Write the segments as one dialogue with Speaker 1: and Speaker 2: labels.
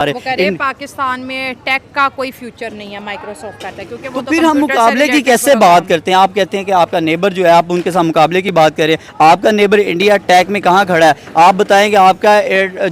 Speaker 1: وہ کہہ رہے ہیں پاکستان میں ٹیک کا کوئی فیوچر نہیں ہے، مائکروسافٹ کہتا ہے، کیونکہ وہ
Speaker 2: تو پھر ہم مقابلے کی کیسے بات کرتے ہیں؟ آپ کہتے ہیں کہ آپ کا نیبر جو ہے، آپ ان کے ساتھ مقابلے کی بات کریں. آپ کا نیبر انڈیا ٹیک میں کہاں کھڑا ہے؟ آپ بتائیں کہ آپ کا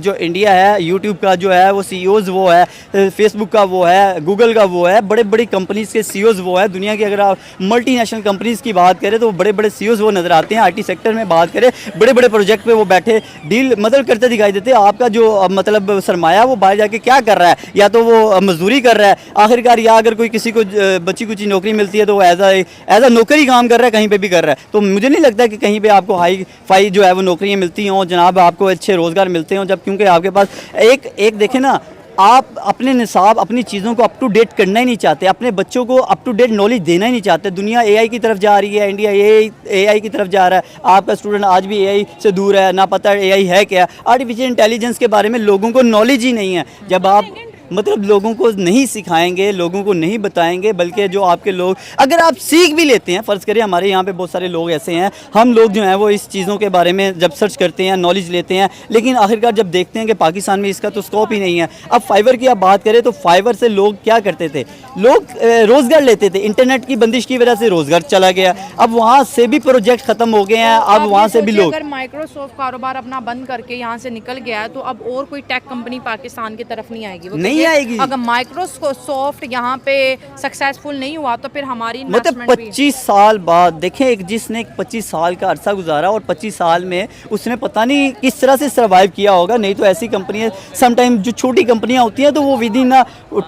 Speaker 2: جو انڈیا ہے یوٹیوب کا جو ہے وہ سی اوز وہ ہے، فیس بک کا وہ ہے، گوگل کا وہ ہے، بڑے بڑی کمپنیز کے سی اوز وہ ہے. دنیا کی اگر آپ ملٹی نیشنل کمپنیز کی بات کریں تو بڑے بڑے سی اوز وہ نظر آتے ہیں. آئی ٹی سیکٹر میں بات کریں، بڑے بڑے پروجیکٹ پہ وہ بیٹھے ڈیل مطلب کرتے دکھائی دیتے. آپ کا جو مطلب سرمایہ وہ باہر جا کے کیا کر رہا ہے؟ یا تو وہ مزدوری کر رہا ہے آخرکار، یا اگر کوئی کسی کو بچی کچی نوکری ملتی ہے تو وہ ایز اے نوکری کام کر رہا ہے، کہیں پہ بھی کر رہا ہے. تو مجھے نہیں لگتا کہ کہیں پہ آپ کو ہائی فائی جو ہے وہ نوکریاں ملتی ہوں جناب، آپ کو اچھے روزگار ملتے ہوں. جب کیونکہ آپ کے پاس ایک دیکھیں نا، آپ اپنے نصاب اپنی چیزوں کو اپ ٹو ڈیٹ کرنا ہی نہیں چاہتے، اپنے بچوں کو اپ ٹو ڈیٹ نالج دینا ہی نہیں چاہتے. دنیا اے آئی کی طرف جا رہی ہے، انڈیا اے آئی کی طرف جا رہا ہے. آپ کا اسٹوڈنٹ آج بھی اے آئی سے دور ہے، نہ پتہ اے آئی ہے کیا. آرٹیفیشیل انٹیلیجنس کے بارے میں لوگوں کو نالج ہی نہیں ہے. جب آپ مطلب لوگوں کو نہیں سکھائیں گے، لوگوں کو نہیں بتائیں گے، بلکہ جو آپ کے لوگ اگر آپ سیکھ بھی لیتے ہیں، فرض کریں ہمارے یہاں پہ بہت سارے لوگ ایسے ہیں، ہم لوگ جو ہیں وہ اس چیزوں کے بارے میں جب سرچ کرتے ہیں، نالج لیتے ہیں، لیکن آخرکار جب دیکھتے ہیں کہ پاکستان میں اس کا تو اسکوپ ہی نہیں ہے. اب فائیور کی آپ بات کریں تو فائیور سے لوگ کیا کرتے تھے؟ لوگ روزگار لیتے تھے. انٹرنیٹ کی بندش کی وجہ سے روزگار چلا گیا. اب وہاں سے بھی پروجیکٹ ختم ہو گئے ہیں. اب وہاں سے بھی لوگ
Speaker 1: اگر مائکروسافٹ کاروبار اپنا بند کر کے یہاں سے نکل گیا ہے تو اب اور کوئی ٹیک کمپنی پاکستان کی طرف نہیں آئے گی.
Speaker 2: نہیں آئے گی.
Speaker 1: اگر مائکروسافٹ یہاں پہ سکسیسفل نہیں ہوا تو پھر ہماری
Speaker 2: مطلب 25 سال بعد دیکھیں، ایک جس نے 25 سال کا عرصہ گزارا اور 25 سال میں اس نے پتہ نہیں کس طرح سے سروائیو کیا ہوگا. نہیں تو ایسی کمپنیاں سم ٹائم جو چھوٹی کمپنیاں ہوتی ہیں تو وہ ود ان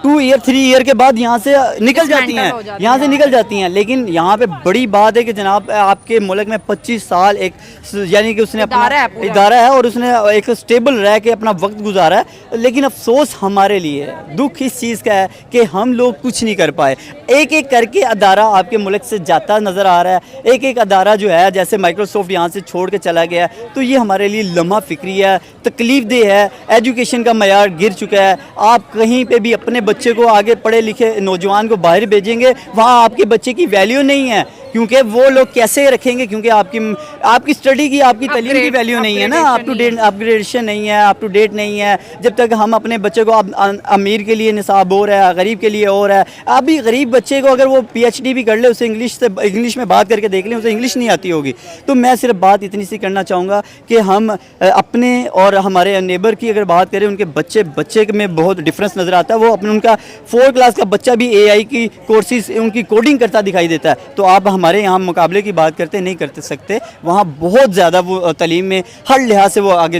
Speaker 2: 2 ایئر 3 ایئر کے بعد یہاں سے نکل جاتی ہیں، یہاں سے نکل جاتی ہیں. لیکن یہاں پہ بڑی بات ہے کہ جناب آپ کے ملک میں 25 سال ایک یعنی کہ اس نے اپنا ادارہ ہے اور اس نے ایک اسٹیبل رہ کے اپنا وقت گزارا ہے. لیکن افسوس ہمارے لیے ہے، دکھ اس چیز کا ہے کہ ہم لوگ کچھ نہیں کر پائے. ایک ایک کر کے ادارہ آپ کے ملک سے جاتا نظر آ رہا ہے. ایک ایک ادارہ جو ہے جیسے مائکروسافٹ یہاں سے چھوڑ کے چلا گیا ہے، تو یہ ہمارے لیے لمحہ فکری ہے، تکلیف دہ ہے. ایجوکیشن کا معیار گر چکا ہے. آپ کہیں پہ بھی اپنے بچے کو آگے پڑھے لکھے نوجوان کو باہر بھیجیں گے، وہاں آپ کے بچے کی ویلیو نہیں ہے. کیونکہ وہ لوگ کیسے رکھیں گے؟ کیونکہ آپ کی اسٹڈی کی، آپ کی تعلیم کی ویلیو نہیں ہے نا. اپ ٹو ڈیٹ اپگریڈیشن نہیں ہے، اپ ٹو ڈیٹ نہیں ہے. جب تک ہم اپنے بچے کو امیر کے لیے نصاب ہو رہا ہے، غریب کے لیے ہو رہا ہے. ابھی غریب بچے کو اگر وہ پی ایچ ڈی بھی کر لے، اسے انگلش میں بات کر کے دیکھ لیں، اسے انگلش نہیں آتی ہوگی. تو میں صرف بات اتنی سی کرنا چاہوں گا کہ ہم اپنے اور ہمارے نیبر کی اگر بات کریں، ان کے بچے میں بہت ڈفرینس نظر آتا ہے. وہ ان کا 4 کلاس کا بچہ بھی اے آئی کی کورسز ان کی کوڈنگ کرتا دکھائی دیتا ہے. تو آپ ہمارے یہاں مقابلے کی بات کرتے نہیں کر سکتے. وہاں بہت زیادہ وہ تعلیم میں ہر لحاظ سے وہ آگے